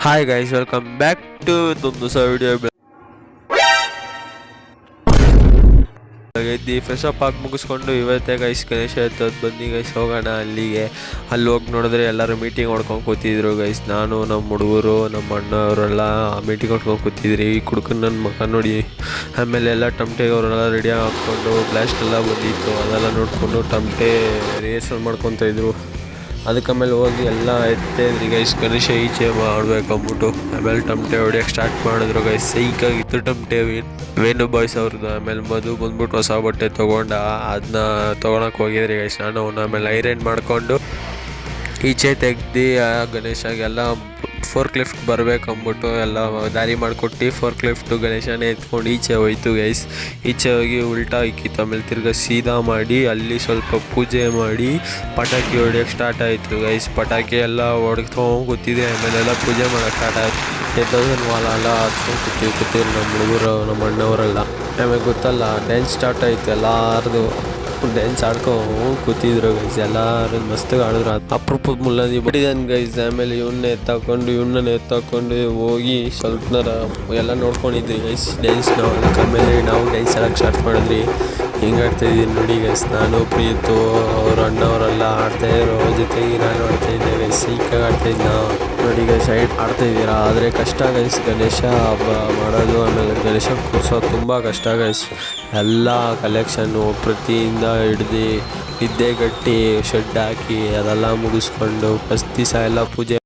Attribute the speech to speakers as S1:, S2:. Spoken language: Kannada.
S1: Hi guys, welcome back to ಒಂದು ಹೊಸ ವಿಡಿಯೋ. ಎದ್ದು ಫ್ರೆಶ್ ಅಪ್ ಆಗಿ ಮುಗಿಸ್ಕೊಂಡು ಇವತ್ತೇ ಗೈಸ್ ಗಣೇಶ ಎತ್ತೋದು ಬನ್ನಿ ಗೈಸ್ ಹೋಗೋಣ ಅಲ್ಲಿಗೆ. ಅಲ್ಲಿ ಹೋಗಿ ನೋಡಿದ್ರೆ ಎಲ್ಲರೂ ಮೀಟಿಂಗ್ ಹೊಡ್ಕೊಂಡು ಕೂತಿದ್ರು ಗೈಸ್. ನಾನು ನಮ್ಮ ಹುಡುಗರು ನಮ್ಮ ಅಣ್ಣವರೆಲ್ಲ ಮೀಟಿಂಗ್ ಹೊಡ್ಕೊಂಡು ಕೂತಿದ್ರಿ. ಈ ಕುಡ್ಕೊಂಡು ನನ್ನ ಮಗ ನೋಡಿ. ಆಮೇಲೆ ಎಲ್ಲ ಟಮಟೆಗೆ ಅವರೆಲ್ಲ ರೆಡಿ ಹಾಕ್ಕೊಂಡು ಬ್ಲಾಸ್ಟ್ ಎಲ್ಲ ಬಂದಿತ್ತು, ಅದೆಲ್ಲ ನೋಡಿಕೊಂಡು ಟಮಟೆ ರಿಹರ್ಸಲ್ ಮಾಡ್ಕೊತಾಯಿದ್ರು. ಅದಕ್ಕೆ ಆಮೇಲೆ ಹೋಗಿ ಎಲ್ಲ ಎತ್ತಿದ್ರಿ ಗೈಸ್. ಗಣೇಶ ಈಚೆ ಮಾಡ್ಬೇಕಂದ್ಬಿಟ್ಟು ಆಮೇಲೆ ಟಮಟೆ ಹೊಡಿಯೋಕ್ಕೆ ಸ್ಟಾರ್ಟ್ ಮಾಡಿದ್ರು ಗೈಸ್. ಸೈಕಾಗಿತ್ತು ಟಮಟೆ ವೇಣು ಬಾಯ್ಸ್ ಅವ್ರದ್ದು. ಆಮೇಲೆ ಬಂದ್ಬಿಟ್ಟು ಹೊಸ ಬಟ್ಟೆ ತೊಗೊಂಡ ಅದನ್ನ ತೊಗೊಳಕ್ಕೆ ಹೋಗಿದ್ರಿ ಗೈಸ್. ನಾನು ಆಮೇಲೆ ಐರನ್ ಮಾಡಿಕೊಂಡು ಈಚೆ ತೆಗ್ದು ಗಣೇಶಗೆಲ್ಲ ಫೋರ್ಕ್ ಲಿಫ್ಟ್ ಬರಬೇಕಂದ್ಬಿಟ್ಟು ಎಲ್ಲ ದಾರಿ ಮಾಡಿಕೊಟ್ಟು ಫೋರ್ಕ್ ಲಿಫ್ಟು ಗಣೇಶನೇ ಎತ್ಕೊಂಡು ಈಚೆ ಹೋಯ್ತು ಗೈಸ್. ಈಚೆ ಹೋಗಿ ಉಲ್ಟಾ ಇಕ್ಕಿತ್ತು. ಆಮೇಲೆ ತಿರ್ಗಿ ಸೀದಾ ಮಾಡಿ ಅಲ್ಲಿ ಸ್ವಲ್ಪ ಪೂಜೆ ಮಾಡಿ ಪಟಾಕಿ ಹೊಡಿಯೋಕ್ಕೆ ಸ್ಟಾರ್ಟ್ ಆಯಿತು ಗೈಸ್. ಪಟಾಕಿ ಎಲ್ಲ ಹೊಡ್ಕೊಂಡು ಕೂತಿದ್ದೆ. ಆಮೇಲೆ ಎಲ್ಲ ಪೂಜೆ ಮಾಡೋಕ್ಕೆ ಸ್ಟಾರ್ಟ್ ಆಯಿತು. 10,000 ವಾಲ ಎಲ್ಲ ಹಚ್ಕೊಂಡು ಕೂತಿದ್ರು ನಮ್ಮ ಹುಡುಗರು ನಮ್ಮ ಅಣ್ಣವರೆಲ್ಲ. ಆಮೇಲೆ ಗೊತ್ತಲ್ಲ ಡ್ಯಾನ್ಸ್ ಸ್ಟಾರ್ಟ್ ಆಯಿತು. ಎಲ್ಲಾರ್ದು ಡ್ಯಾನ್ಸ್ ಆಡ್ಕೊಂಡು ಕೂತಿದ್ರು ಗೈಸ್. ಎಲ್ಲರೂ ಮಸ್ತಾಗಿ ಆಡಿದ್ರು. ಅಪರೂಪದ ಮುಲ್ಲದಿ ಬಿಟ್ಟಿದ್ದಾನೆ ಗೈಸ್. ಆಮೇಲೆ ಇವನ್ನ ಎತ್ತಾಕೊಂಡು ಹೋಗಿ ಸ್ವಲ್ಪನಾರ ಎಲ್ಲ ನೋಡ್ಕೊಂಡಿದ್ರಿ ಗೈಸ್ ಡ್ಯಾನ್ಸ್ನ. ಅದಕ್ಕೆ ಆಮೇಲೆ ನಾವು ಡ್ಯಾನ್ಸ್ ಆಡೋಕ್ಕೆ ಸ್ಟಾರ್ಟ್ ಮಾಡಿದ್ರಿ. ಹಿಂಗೆ ಆಡ್ತಾಯಿದ್ದೀನಿ ನೋಡಿ ಗೈಸ್. ನಾನು ಪ್ರೀತು ಅವ್ರ ಅಣ್ಣವರೆಲ್ಲ ಆಡ್ತಾಯಿದ್ರು. ಅವ್ರ ಜೊತೆಗೆ ನಾನು ಆಡ್ತಾಯಿದ್ದೆ ಗೈಸ್. ಸೈಕಾಗಿ ಆಡ್ತಾಯಿದ್ದ ನೋಡಿ ಗೈಸ್. ಆಡ್ತಾಯಿದ್ದೀರಾ ಆದರೆ ಕಷ್ಟ ಗೈಸ್ ಗಣೇಶ ಹಬ್ಬ ಮಾಡೋದು. ಆಮೇಲೆ ಗಣೇಶ ಕೂರ್ಸೋದು ತುಂಬ ಕಷ್ಟ ಗೈಸ್. ಎಲ್ಲ ಕಲೆಕ್ಷನ್ನು ಪ್ರತಿಯಿಂದ ಹಿಡ್ದು ನಿದ್ದೆ ಗಟ್ಟಿ ಶೆಡ್ ಹಾಕಿ ಅದೆಲ್ಲ ಮುಗಿಸ್ಕೊಂಡು ಫಸ್ಟ್ ದಿವಸ ಎಲ್ಲ ಪೂಜೆ